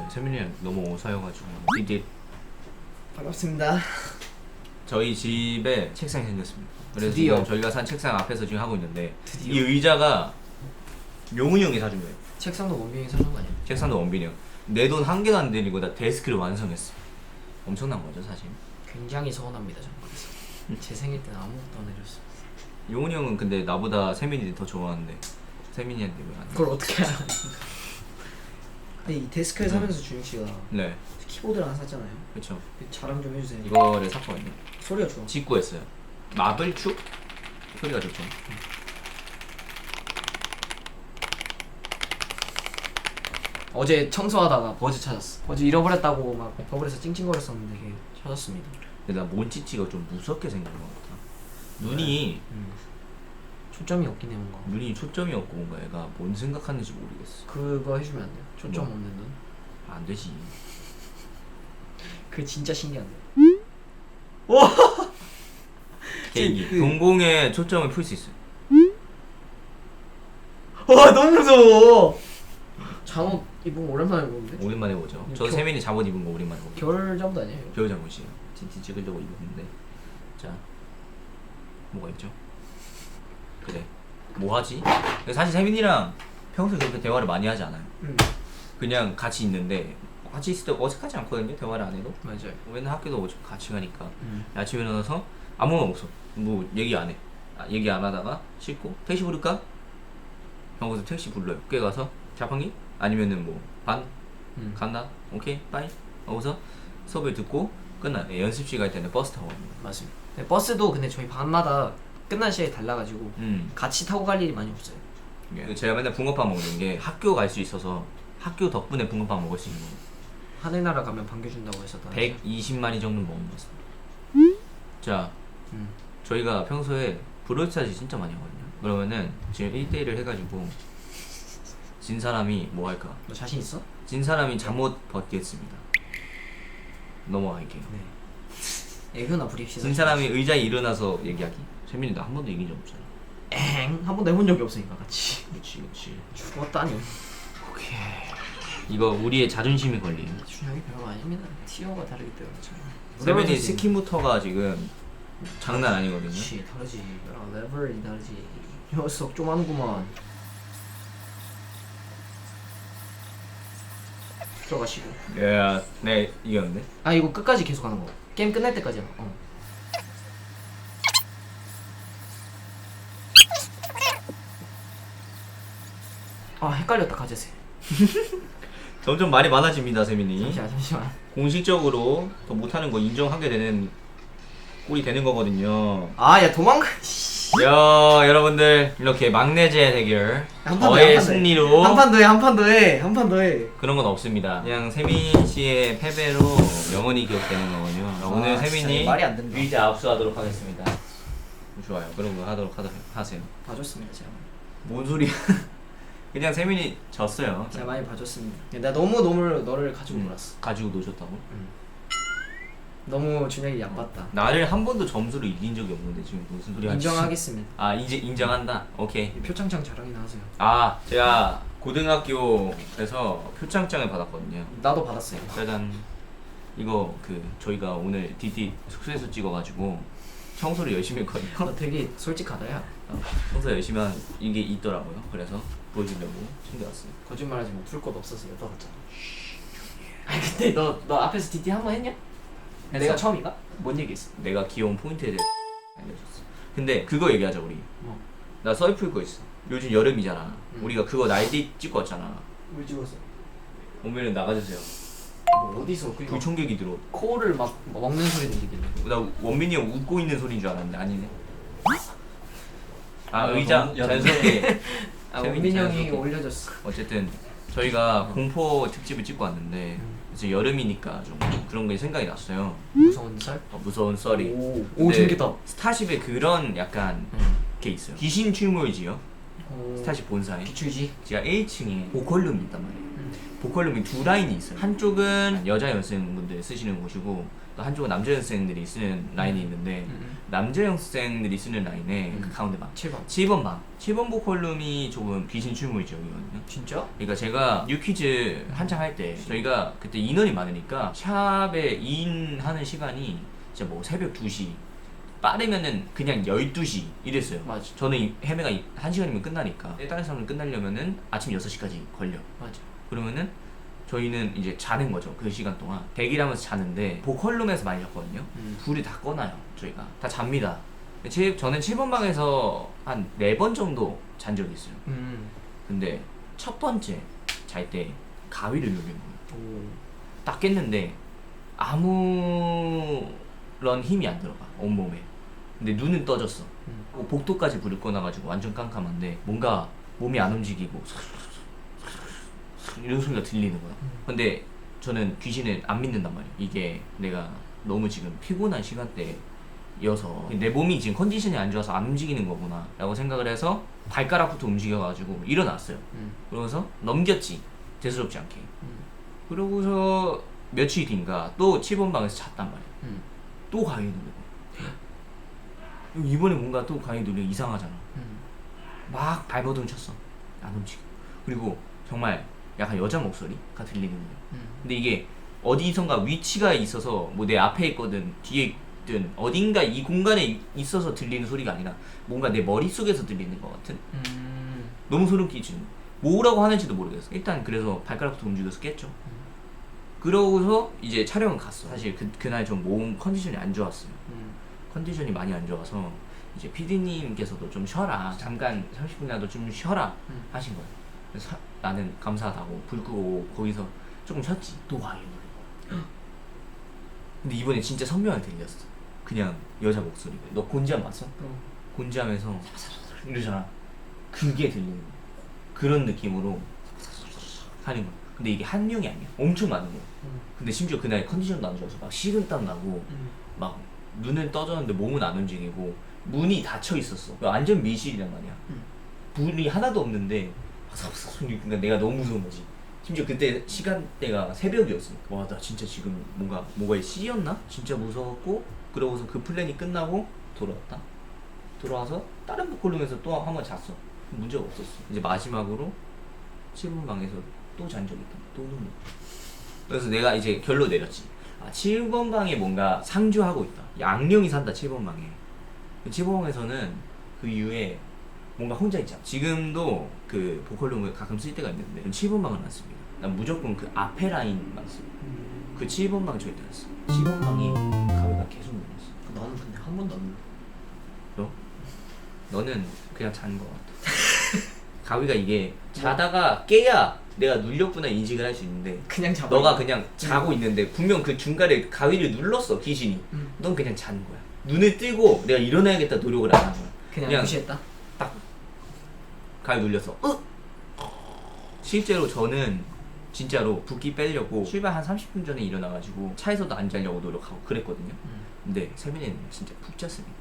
세민이랑 너무 어사여가지고 이게 반갑습니다. 저희 집에 책상이 생겼습니다. 그래서 드디어. 지금 저희가 산 책상 앞에서 지금 하고 있는데 드디어. 이 의자가 용훈이 형이 사준 거예요. 책상도 원빈이 사준 거 아니야? 책상도 원빈이 형. 내 돈 한 개도 안 들이고 나 데스크를 완성했어. 엄청난 거죠 사실. 굉장히 서운합니다 저는. 그래서 제 생일 때는 아무것도 안 해줬어. 용훈이 형은 근데 나보다 세민이 더 좋아하는데 세민이한테 왜 안 해? 그걸 어떻게 알아? 근데 이 데스크를 사면서 준혁 씨가 네, 키보드를 하나 샀잖아요. 그렇죠. 자랑 좀 해주세요. 이거를 샀거든요. 소리가 좋아. 직구했어요. 마블축? 소리가 좋죠. 어제 청소하다가 버즈 찾았어. 버즈 잃어버렸다고 막 버블에서 찡찡거렸었는데 걔 찾았습니다. 근데 나 몬치치가 좀 무섭게 생긴 것 같아. 눈이 초점이 없긴 해 뭔가. 눈이 초점이 없고 뭔가 얘가 뭔 생각하는지 모르겠어. 그거 해주면 안 돼요. 초점 뭐? 없는 눈. 안 되지. 그게 진짜 신기한데. 개인기. 그- 동공에 초점을 풀 수 있어요. 와 너무 무서워. 잠옷 입은 거 오랜만에 보는데? 오랜만에 보죠. 저 겨- 세민이 잠옷 입은 거 오랜만에 보죠. 겨울 잠옷 아니에요? 겨울 잠옷이에요. 진짜 찍으려고 입었는데. 자, 뭐가 있죠? 그래. 뭐 하지? 사실 세민이랑 평소에 그렇게 대화를 많이 하지 않아요. 그냥 같이 있는데 같이 있을 때 어색하지 않거든요. 대화를 안 해도. 맞아요. 맨날 학교도 같이 가니까 아침에 일어나서 아무 말 없어. 뭐 얘기 안 해. 얘기 안 하다가 씻고 택시 부를까? 거기서 택시 불러요. 꽤 가서 자판기? 아니면은 뭐 반? 간다? 오케이 빠이? 하고서 수업을 듣고 끝나. 연습실 갈 때는 버스 타고 갑니다. 맞습니다. 근데 버스도 근데 저희 반마다 끝난 시간이 달라가지고 음. 같이 타고 갈 일이 많이 없어요. 제가 맨날 붕어빵 먹는 게 학교 갈 수 있어서 학교 덕분에 붕어빵 먹을 수 있는 거예요. 하늘나라 가면 반겨준다고 해서 다 120마리 정도 먹은 것 같습니다. 자, 저희가 평소에 브롤스타즈 진짜 많이 하거든요. 그러면은 지금 1대1을 해가지고 진 사람이 뭐 할까? 너 자신 있어? 진 사람이 잠옷 벗겠습니다. 넘어갈게요. 네. 애교나 부립시다. 진 사람이 의자에 일어나서 얘기하기. 세민이 나 한 번도 이긴 적 없잖아. 한 번도 해본 적이 없으니까 같이. 그렇지. 죽었다니. 오케이. 이거 우리의 자존심이 걸리요. 준혁이 별거 아닙니다. 티어가 다르기 때문에 참. 세민이 스킨부터가 지금 장난 아니거든요. 그렇지 다르지. 야, 레벨이 다르지. 녀석 좀 하는구만. 들어가시고. 야, 네 이겼는데? 아 이거 끝까지 계속 하는 거. 게임 끝날 때까지야. 아 헷갈렸다 가제세. 점점 말이 많아집니다, 세민이. 잠시만. 공식적으로 더 못하는 거 인정하게 되는 꼴이 되는 거거든요. 아 야 도망가. 야, 여러분들 이렇게 막내제 대결 한 판 더 해, 저의 한 판 더 해. 승리로 한 판 더 해, 한 판 더 해, 한 판 더 해. 그런 건 없습니다. 그냥 세민 씨의 패배로 영원히 기억되는 거군요. 오늘 진짜 세민이 말이 안 된다. 의자 압수하도록 하겠습니다. 좋아요. 그런 거 하세요. 봐줬습니다 제가. 뭔 소리야? 그냥 세민이 졌어요. 제가 많이 봐줬습니다. 나 너무 너를 가지고 놀았어. 가지고 노셨다고? 너무 준혁이 얕봤다. 나를 한 번도 점수로 이긴 적이 없는데 지금 무슨 소리 하지? 인정하겠습니다. 아 이제 인정한다. 오케이. 표창장 자랑이나 하세요. 아 제가 고등학교에서 표창장을 받았거든요. 나도 받았어요. 짜잔. 이거 그 저희가 오늘 DT 숙소에서 찍어가지고 청소를 열심히 했거든요. 너 되게 솔직하다 야. 청소 열심히 한 이게 있더라고요. 그래서 보여주려고 챙겨왔어요. 거짓말하지 마. 풀 것 없어서 여쭤봤잖아. 아니 근데 너 앞에서 DT 한 번 했냐? 내가 처음인가? 뭔 얘기했어? 내가 귀여운 포인트에 대해 알려줬어. 근데 그거 얘기하자 우리. 뭐? 나 썰풀 입고 있어. 요즘 여름이잖아. 우리가 그거 날디 찍고 왔잖아. 뭘 찍었어? 오면은 나가주세요. 뭐 어디서 그냥 불청객이 들어. 코를 막 먹는 소리 들리길래. 나 원민이 형 웃고 있는 소리인 줄 알았는데 아니네. 아 야, 의자 너- 야, 자연스럽게. 아 재밌게 원빈 형이 자연스럽게. 올려줬어. 어쨌든 저희가 공포 특집을 찍고 왔는데 이제 여름이니까 좀 그런 게 생각이 났어요. 무서운 썰? 무서운 썰이. 오 근데 재밌겠다. 스타쉽에 그런 약간 게 있어요. 귀신 출몰지요. 오. 스타쉽 본사에. 기출지. 지하 1층에 보컬룸이 있단 말이에요. 보컬룸이 두 라인이 있어요. 한쪽은 여자 연습생분들 쓰시는 곳이고 또 한쪽은 남자 연습생들이 쓰는 라인이 있는데 남자 연습생들이 쓰는 라인에 그 가운데 방 7번 방 7번 보컬룸이 조금 귀신 출몰 지역이거든요. 진짜? 그러니까 제가 뉴퀴즈 한창 할 때 저희가 그때 인원이 많으니까 샵에 2인 하는 시간이 진짜 뭐 새벽 2시 빠르면은 그냥 12시 이랬어요. 맞아. 저는 헤매가 1시간이면 끝나니까 다른 사람은 끝나려면은 아침 6시까지 걸려. 맞아. 그러면은 저희는 이제 자는 거죠. 그 시간 동안 대기를 하면서 자는데 보컬룸에서 많이 잤거든요. 불이 다 꺼놔요. 저희가 다 잡니다. 저는 7번 방에서 한 4번 정도 잔 적이 있어요. 근데 첫 번째 잘 때 가위를 누르는 거예요. 오. 딱 깼는데 아무런 힘이 안 들어가 온몸에. 근데 눈은 떠졌어. 복도까지 불을 꺼놔가지고 완전 깜깜한데 뭔가 몸이 안 움직이고 이런 소리가 들리는 거야. 근데 저는 귀신을 안 믿는단 말이야. 이게 내가 너무 지금 피곤한 시간대여서 내 몸이 지금 컨디션이 안 좋아서 안 움직이는 거구나 라고 생각을 해서 발가락부터 움직여가지고 일어났어요. 그러고서 넘겼지. 대수롭지 않게. 그러고서 며칠 뒤인가 또 7번 방에서 잤단 말이야. 또 가위 누르고 이번에 뭔가 또 가위 누르고 이상하잖아. 막 발버둥 쳤어. 안 움직여. 그리고 정말 약간 여자 목소리가 들리는 거야. 근데 이게 어디선가 위치가 있어서 뭐 내 앞에 있거든 뒤에 있든 어딘가 이 공간에 있어서 들리는 소리가 아니라 뭔가 내 머릿속에서 들리는 것 같은. 너무 소름 끼치는 거야. 뭐라고 하는지도 모르겠어. 일단 그래서 발가락부터 움직여서 깼죠. 그러고서 이제 촬영은 갔어. 사실 그날 좀 몸 컨디션이 안 좋았어요. 컨디션이 많이 안 좋아서 이제 PD님께서도 좀 쉬어라. 잠깐 30분이라도 좀 쉬어라 하신 거예요. 그래서 나는 감사하다고 불 끄고 거기서 조금 쉬었지. 또 가위 누르고. 근데 이번에 진짜 선명하게 들렸어. 그냥 여자 목소리가. 너 곤지암 봤어? 곤지암에서 이러잖아. 그게 들리는 거야. 그런 느낌으로 하는 거야. 근데 이게 한 명이 아니야. 엄청 많은 거야. 근데 심지어 그날 컨디션도 안 좋아서 막 식은땀 나고 막 눈은 떠졌는데 몸은 안 움직이고 문이 닫혀 있었어. 완전 미실이란 말이야. 불이 하나도 없는데 막 삽삽 소리. 그러니까 내가 너무 무서운 거지. 심지어 그때 시간대가 새벽이었으니까 와 나 진짜 지금 뭐가에 씌였나? 진짜 무서웠고 그러고서 그 플랜이 끝나고 돌아왔다. 돌아와서 다른 보컬룸에서 또 한 번 잤어. 문제가 없었어. 이제 마지막으로 7번 방에서 또 잔 적이 있다. 또 눈물. 그래서 내가 이제 결론 내렸지. 아 7번 방에 뭔가 상주하고 있다. 양령이 산다 7번 방에. 7번 방에서는 그 이후에 뭔가 혼자 있잖아. 지금도 그 보컬룸을 가끔 쓸 때가 있는데 7번 방은 안 씁니다. 난 무조건 그 앞에 라인만 써. 그 7번 방 절대 안 써. 7번 방이 가위가 계속 눌렸어. 나는 근데 한 번도 안 눌러. 너? 너는 그냥 잔 거 같아. 가위가 이게 자다가 깨야 내가 눌렸구나 인식을 할 수 있는데 그냥 잡아. 너가 그냥 자고 있는데 분명 그 중간에 가위를 눌렀어 귀신이. 넌 그냥 잔 거야. 눈을 뜨고 내가 일어나야겠다 노력을 안 한 거야. 그냥 무시했다. 딱 가위 눌렸어. 실제로 저는 진짜로 붓기 빼려고 출발 한 30분 전에 일어나가지고 차에서도 안 자려고 노력하고 그랬거든요. 근데 세빈이는 진짜 푹 잤습니다.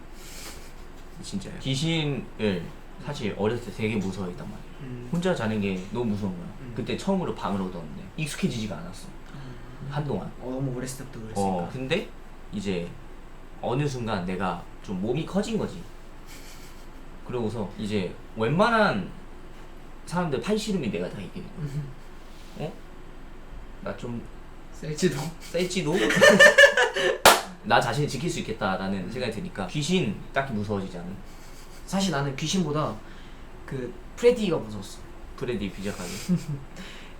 진짜요. 귀신을 사실 어렸을 때 되게 무서워했단 말이에요. 혼자 자는 게 너무 무서운 거야. 그때 처음으로 방을 얻었는데 익숙해지지가 않았어. 한동안. 너무 어렸을 때부터 그랬으니까. 근데 이제 어느 순간 내가 좀 몸이 커진 거지. 그러고서 이제 웬만한 사람들 팔씨름이 내가 다 이기는 거야. 나 좀 셀지도. 셀지도 나 자신을 지킬 수 있겠다라는 생각이 드니까 귀신 딱히 무서워지지 않은. 사실 나는 귀신보다 그 프레디가 무서웠어. 프레디 비자카드.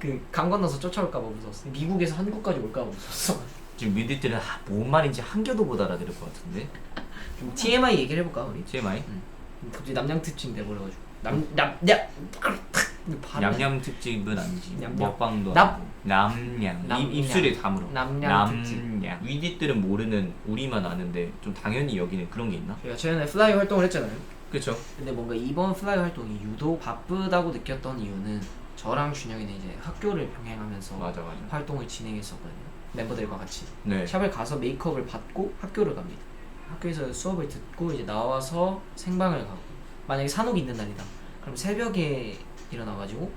그 강 건너서 쫓아올까봐 무서웠어. 미국에서 한국까지 올까봐 무서웠어. 지금 미드들은 뭔 말인지 한 개도 못 알아들을 것 같은데. 좀 TMI 얘기를 해볼까 우리? TMI? 갑자기 남양 특집 돼버려가지고. 냠냠 특집은 아니지. 냠냠. 먹방도 남- 아니고. 남냥. 남냥. 입술에 다물어. 남양 특집. 남냥. 위디들은 모르는 우리만 아는데 좀 당연히 여기는 그런 게 있나? 저희가 최근에 플라이 활동을 했잖아요. 그렇죠. 근데 뭔가 이번 플라이 활동이 유독 바쁘다고 느꼈던 이유는 저랑 준영이는 이제 학교를 병행하면서 맞아. 활동을 진행했었거든요. 멤버들과 같이 네. 샵을 가서 메이크업을 받고 학교를 갑니다. 학교에서 수업을 듣고 이제 나와서 생방을 가고 만약에 산옥이 있는 날이다. 그럼 새벽에 일어나가지고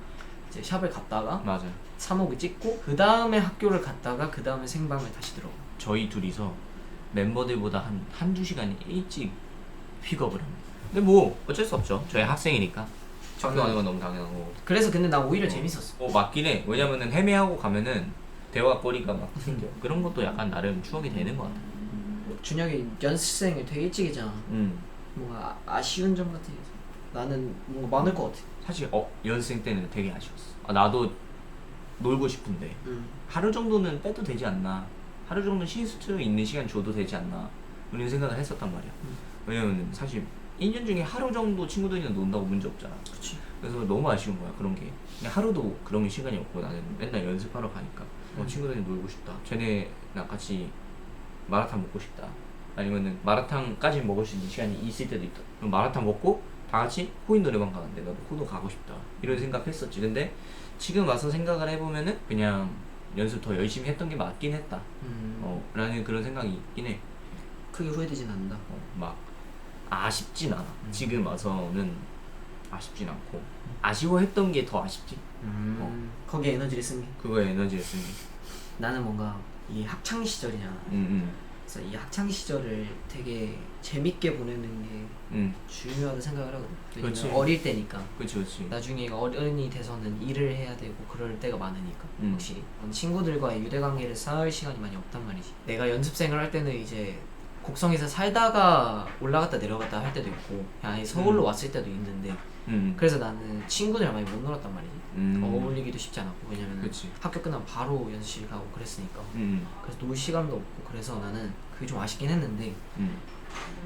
이제 샵을 갔다가 맞아. 3억을 찍고 그 다음에 학교를 갔다가 그 다음에 생방을 다시 들어가. 저희 둘이서 멤버들보다 한두 시간 일찍 픽업을 합니다. 근데 뭐 어쩔 수 없죠. 저희 학생이니까 학교 가는 건 너무 당연하고. 그래서 근데 난 오히려 재밌었어. 맞긴 해. 왜냐면은 헤매하고 가면은 대화거리가 막 생겨. 그런 것도 약간 나름 추억이 되는 것 같아. 준혁이 연습생을 되게 일찍 했잖아. 음. 뭔가 아쉬운 점 같은 게 있어. 나는 뭔가 많을 것 같아. 사실 연습생 때는 되게 아쉬웠어. 나도 놀고 싶은데 하루 정도는 빼도 되지 않나. 하루 정도 쉴 수 있는 시간 줘도 되지 않나. 이런 생각을 했었단 말이야. 왜냐면 사실 1년 중에 하루 정도 친구들이랑 논다고 문제 없잖아. 그치. 그래서 너무 아쉬운 거야 그런 게. 근데 하루도 그런 시간이 없고 나는 맨날 연습하러 가니까 친구들이랑 놀고 싶다. 쟤네랑 같이 마라탕 먹고 싶다. 아니면은 마라탕까지 먹을 수 있는 시간이 있을 때도 있다. 그럼 마라탕 먹고 다 같이 코인 노래방 가는데 나도 코도 가고 싶다. 이런 생각했었지. 근데 지금 와서 생각을 해보면은 그냥 연습 더 열심히 했던 게 맞긴 했다. 라는 그런 생각이 있긴 해. 크게 후회되진 않는다. 막 아쉽진 않아. 지금 와서는 아쉽진 않고 아쉬워했던 게 더 아쉽지. 거기에 에너지를 쓴 게. 그거에 에너지를 쓰는 게. 나는 뭔가 이 학창 시절이잖아. 그래서 이 학창 시절을 되게 재밌게 보내는 게 중요하다 생각을 하거든. 왜냐면 그치. 어릴 때니까. 그치. 나중에 어른이 돼서는 일을 해야 되고 그럴 때가 많으니까 확실히 친구들과의 유대관계를 쌓을 시간이 많이 없단 말이지. 내가 연습생을 할 때는 이제 곡성에서 살다가 올라갔다 내려갔다 할 때도 있고 그냥 아예 서울로 왔을 때도 있는데 그래서 나는 친구들이랑 많이 못 놀았단 말이지. 어울리기도 쉽지 않았고 왜냐면 학교 끝나면 바로 연습실 가고 그랬으니까 그래서 놀 시간도 없고 그래서 나는 그게 좀 아쉽긴 했는데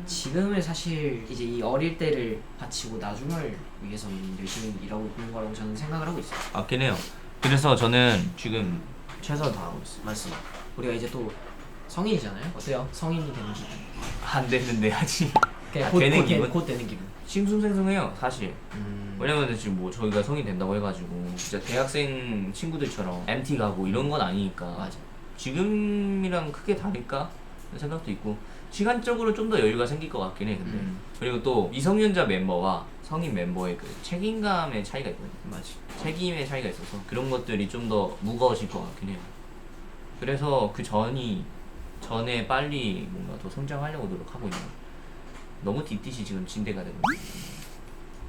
지금은 사실 이제 이 어릴 때를 바치고 나중을 위해서는 열심히 일하고 있는 거라고 저는 생각을 하고 있어요. 맞긴 해요. 그래서 저는 지금 최선을 다하고 있어요. 맞습니다. 우리가 이제 또 성인이잖아요. 어때요? 성인이 되는 기분? 안 됐는데 아직. 그냥 곧 되는 기분. 싱숭생숭해요 사실. 왜냐면 지금 뭐 저희가 성인 된다고 해가지고 진짜 대학생 친구들처럼 MT 가고 이런 건 아니니까. 맞아. 지금이랑 크게 다를까 생각도 있고 시간적으로 좀 더 여유가 생길 것 같긴 해. 근데 그리고 또 미성년자 멤버와 성인 멤버의 그 책임감의 차이가 있거든요. 맞지. 책임의 차이가 있어서 그런 것들이 좀 더 무거워질 것 같긴 해요. 그래서 그 전에 빨리 뭔가 더 성장하려고 노력하고 있는. 너무 뒷짓이 지금 진대가 되고 있는.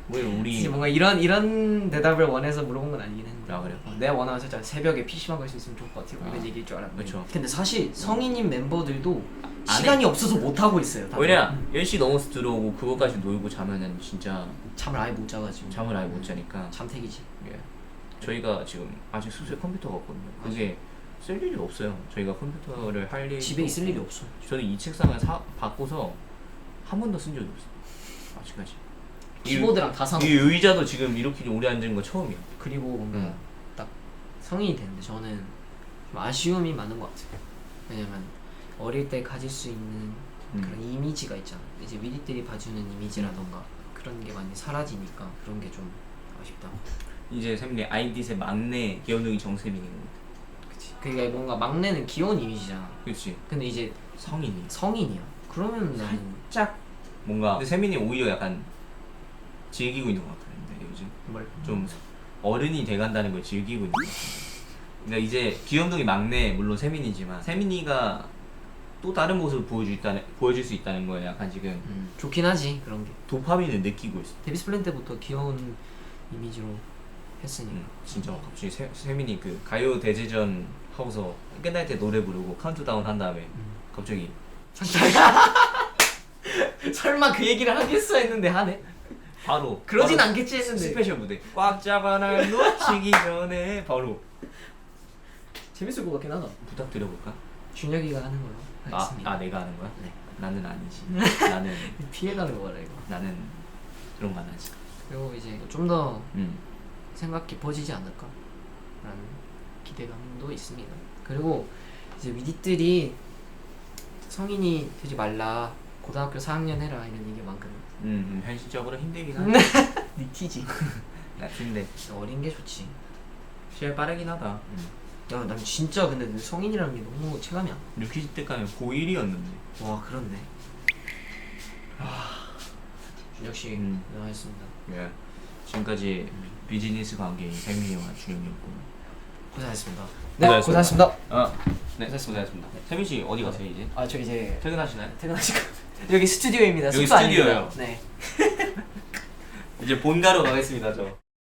왜 우리 뭔가 이런 대답을 원해서 물어본 건 아니긴 했는데. 아 그래요? 내가 원하는 살짝 새벽에 PC방 갈 수 있으면 좋을 것 같아요. 이런 얘기일 줄 알았는데. 그쵸. 근데 사실 성인인 멤버들도 안 시간이 없어서 못 하고 있어요. 다들. 왜냐 10시 넘어서 들어오고 그거까지 놀고 자면은 진짜 잠을 아예 못 자가지고. 잠을 아예 못 자니까. 잠택이지. 예. 저희가 지금 아직宿舍컴퓨터가 없거든요. 그게 쓸 일이 없어요. 저희가 컴퓨터를 할 일이 집에 있을 일이 없어. 저는 이 책상을 바꿔서 한 번도 쓴 적이 없어요. 아직까지. 키보드랑 다 사놓고. 이 의자도 지금 이렇게 좀 오래 앉은 거 처음이야. 그리고 뭔가 딱 성인이 됐는데 저는 좀 아쉬움이 많은 것 같아요. 왜냐면 어릴 때 가질 수 있는 그런 이미지가 있잖아. 이제 미리들이 봐주는 이미지라던가 그런 게 많이 사라지니까 그런 게 좀 아쉽다. 이제 샘이 아이디의 막내 기현웅이 정세민인 것 같아. 그치. 그게 뭔가 막내는 귀여운 이미지잖아. 그렇지. 근데 이제 성인이야. 그러면 나는 살짝 뭔가. 근데 세민이 오히려 약간 즐기고 있는 것 같은데 요즘. 좀 어른이 돼간다는 걸 즐기고 있는 것 같은데. 그러니까 이제 귀염둥이 막내 물론 세민이지만 세민이가 또 다른 모습을 보여줄 수 있다는 거에 약간 지금 좋긴 하지 그런 게. 도파민을 느끼고 있어. 데뷔스플랜 때부터 귀여운 이미지로 했으니까. 진짜 갑자기 세민이 그 가요 대제전 하고서 끝날 때 노래 부르고 카운트다운 한 다음에 갑자기 설마 그 얘기를 하겠어 했는데 하네. 바로 그러진 바로 않겠지 했는데. 스페셜 무대 꽉 잡아 날 놓치기 전에 바로 재밌을 것 같긴 하다. 부탁드려볼까? 준혁이가 하는 걸로 하겠습니다. 내가 하는 거야? 네. 나는 아니지. 나는 피해가는 거라 이거. 나는 그런 거 안 하지. 그리고 이제 좀 더 생각 깊어지지 않을까 라는 기대감도 있습니다. 그리고 이제 위디들이 성인이 되지 말라, 고등학교 4학년 해라 이런 얘기 많거든. 현실적으로 힘들긴 하네. 니 티지. 근데 어린 게 좋지. 시간 빠르긴 하다. 야, 난 진짜 근데 성인이라는 게 너무 체감이 안 나. 유키즈 때까지 고1이었는데. 와, 그렇네. 준혁 씨, 고생하셨습니다. 예. 지금까지 비즈니스 관계인 세민이 형과 준영이었고. 고생하셨습니다. 네, 고생하셨습니다. 네, 고생하셨습니다. 세민 씨 어디 가세요 이제? 아, 저 이제 퇴근하시나요? 퇴근하시고 여기 스튜디오입니다. 여기 숙소 스튜디오예요. 아닙니다. 네. 이제 본가로 가겠습니다 저.